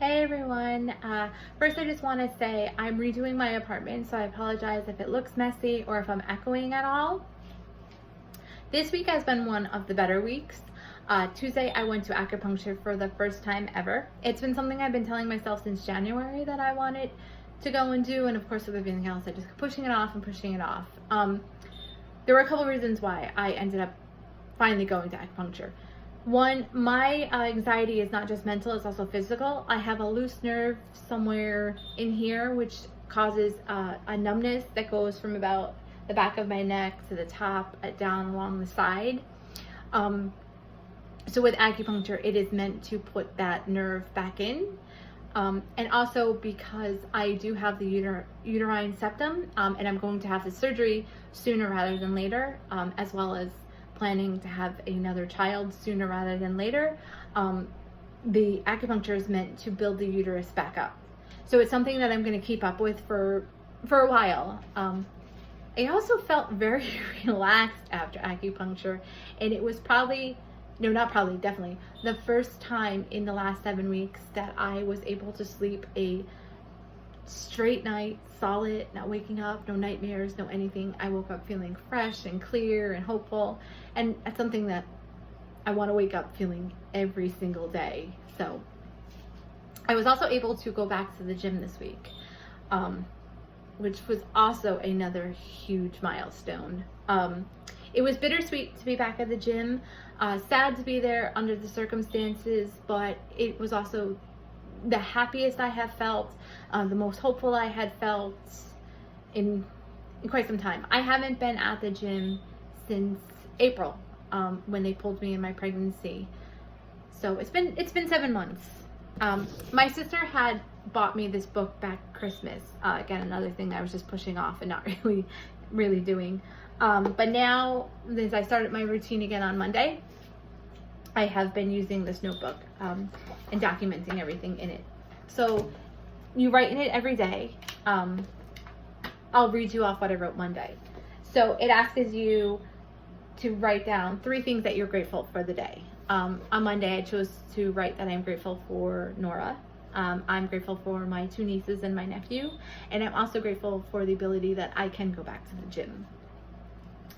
Hey everyone. First I just want to say I'm redoing my apartment, so I apologize if it looks messy or if I'm echoing at all. This week has been one of the better weeks. Tuesday I went to acupuncture for the first time ever. It's been something I've been telling myself since January that I wanted to go and do, and of course with everything else I just kept pushing it off and pushing it off. There were a couple reasons why I ended up finally going to acupuncture. One, my anxiety is not just mental, it's also physical. I have a loose nerve somewhere in here, which causes a numbness that goes from about the back of my neck to the top, down along the side. So with acupuncture, it is meant to put that nerve back in. And also because I do have the uterine septum, and I'm going to have the surgery sooner rather than later, as well as planning to have another child sooner rather than later. The acupuncture is meant to build the uterus back up. So it's something that I'm going to keep up with for a while. I also felt very relaxed after acupuncture, and it was definitely the first time in the last 7 weeks that I was able to sleep a straight night, solid, not waking up, no nightmares, no anything. I woke up feeling fresh and clear and hopeful, and that's something that I want to wake up feeling every single day. So I was also able to go back to the gym this week, which was also another huge milestone. It was bittersweet to be back at the gym, sad to be there under the circumstances, but it was also the happiest I have felt, the most hopeful I had felt in quite some time. I haven't been at the gym since April, when they pulled me in my pregnancy. So it's been 7 months. My sister had bought me this book back Christmas. Again, another thing that I was just pushing off and not really doing. But now, as I started my routine again on Monday, I have been using this notebook and documenting everything in it. So you write in it every day. I'll read you off what I wrote Monday. So it asks you to write down 3 things that you're grateful for the day. On Monday, I chose to write that I'm grateful for Nora. I'm grateful for my 2 nieces and my nephew. And I'm also grateful for the ability that I can go back to the gym.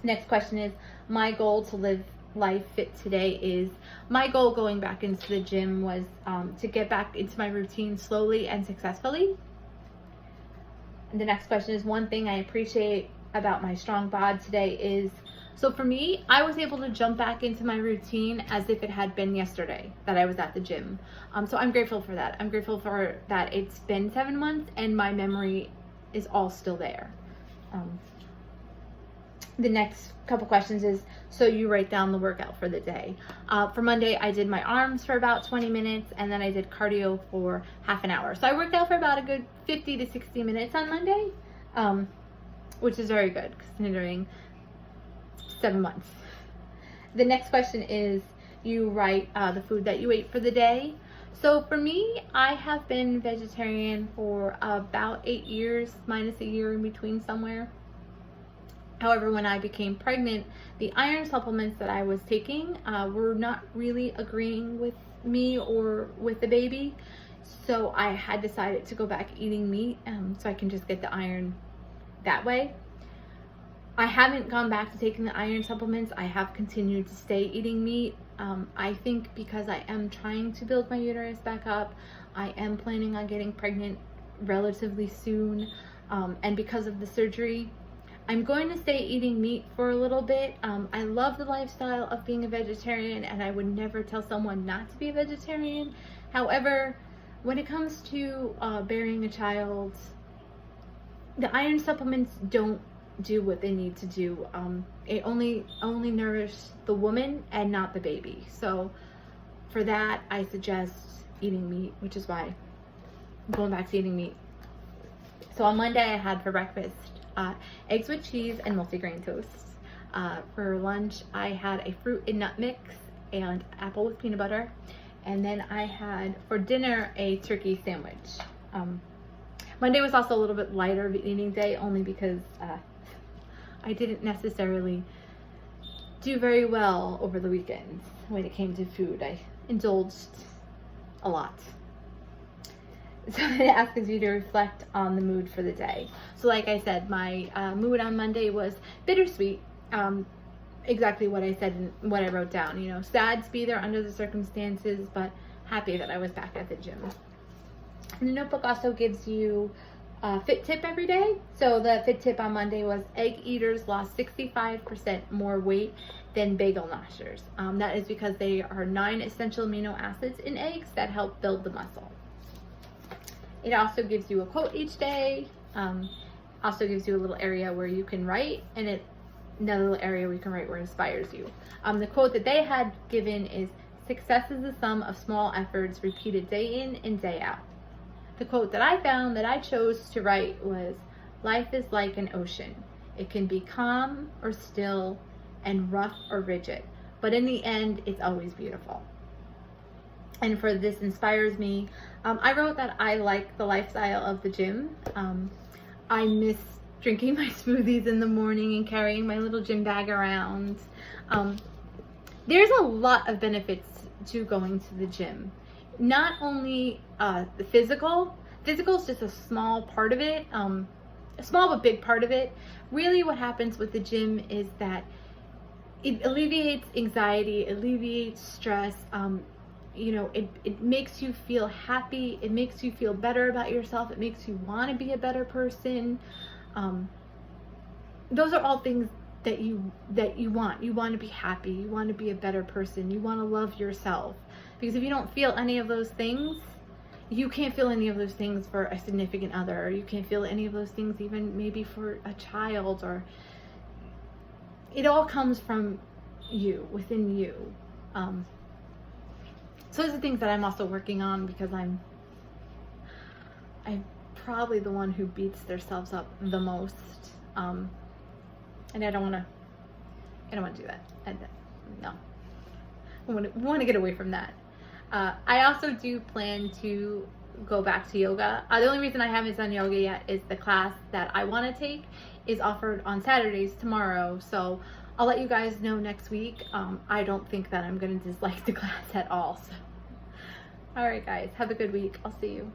Next question is, my goal to live life fit today is, my goal going back into the gym was to get back into my routine slowly and successfully. And the next question is, one thing I appreciate about my strong bod today is, so for me, I was able to jump back into my routine as if it had been yesterday that I was at the gym. So I'm grateful for that. I'm grateful for that it's been 7 months and my memory is all still there. The next couple questions is, so you write down the workout for the day. For Monday, I did my arms for about 20 minutes, and then I did cardio for half an hour. So I worked out for about a good 50 to 60 minutes on Monday, which is very good considering 7 months. The next question is, you write the food that you ate for the day. So for me, I have been vegetarian for about 8 years, minus a year in between somewhere. However, when I became pregnant, the iron supplements that I was taking were not really agreeing with me or with the baby. So I had decided to go back eating meat so I can just get the iron that way. I haven't gone back to taking the iron supplements. I have continued to stay eating meat. I think because I am trying to build my uterus back up, I am planning on getting pregnant relatively soon. And because of the surgery, I'm going to stay eating meat for a little bit. I love the lifestyle of being a vegetarian, and I would never tell someone not to be a vegetarian. However, when it comes to bearing a child, the iron supplements don't do what they need to do. It only nourishes the woman and not the baby. So for that, I suggest eating meat, which is why I'm going back to eating meat. So on Monday, I had for breakfast eggs with cheese and multigrain toast. For lunch, I had a fruit and nut mix and apple with peanut butter. And then I had for dinner a turkey sandwich. Monday was also a little bit lighter of an eating day, only because I didn't necessarily do very well over the weekend when it came to food. I indulged a lot. So it asks you to reflect on the mood for the day. So like I said, my mood on Monday was bittersweet. Exactly what I said and what I wrote down. You know, sad to be there under the circumstances, but happy that I was back at the gym. And the notebook also gives you a fit tip every day. So the fit tip on Monday was egg eaters lost 65% more weight than bagel gnashers. That is because there are 9 essential amino acids in eggs that help build the muscle. It also gives you a quote each day. Also gives you a little area where you can write, and another little area where you can write where it inspires you. The quote that they had given is, "Success is the sum of small efforts repeated day in and day out." The quote that I found that I chose to write was, "Life is like an ocean. It can be calm or still and rough or rigid, but in the end, it's always beautiful." And for this inspires me, I wrote that I like the lifestyle of the gym. I miss drinking my smoothies in the morning and carrying my little gym bag around. There's a lot of benefits to going to the gym. Not only the physical is just a small part of it, a small but big part of it. Really what happens with the gym is that it alleviates anxiety, alleviates stress. You know, it makes you feel happy. It makes you feel better about yourself. It makes you want to be a better person. Those are all things that you want. You want to be happy. You want to be a better person. You want to love yourself. Because if you don't feel any of those things, you can't feel any of those things for a significant other, or you can't feel any of those things even maybe for a child, or it all comes from you, within you. So those are things that I'm also working on, because I'm probably the one who beats themselves up the most. And I don't want to do that. No, I want to get away from that. I also do plan to go back to yoga. The only reason I haven't done yoga yet is the class that I want to take is offered on Saturdays tomorrow. So I'll let you guys know next week. I don't think that I'm going to dislike the class at all. So. All right, guys, have a good week. I'll see you.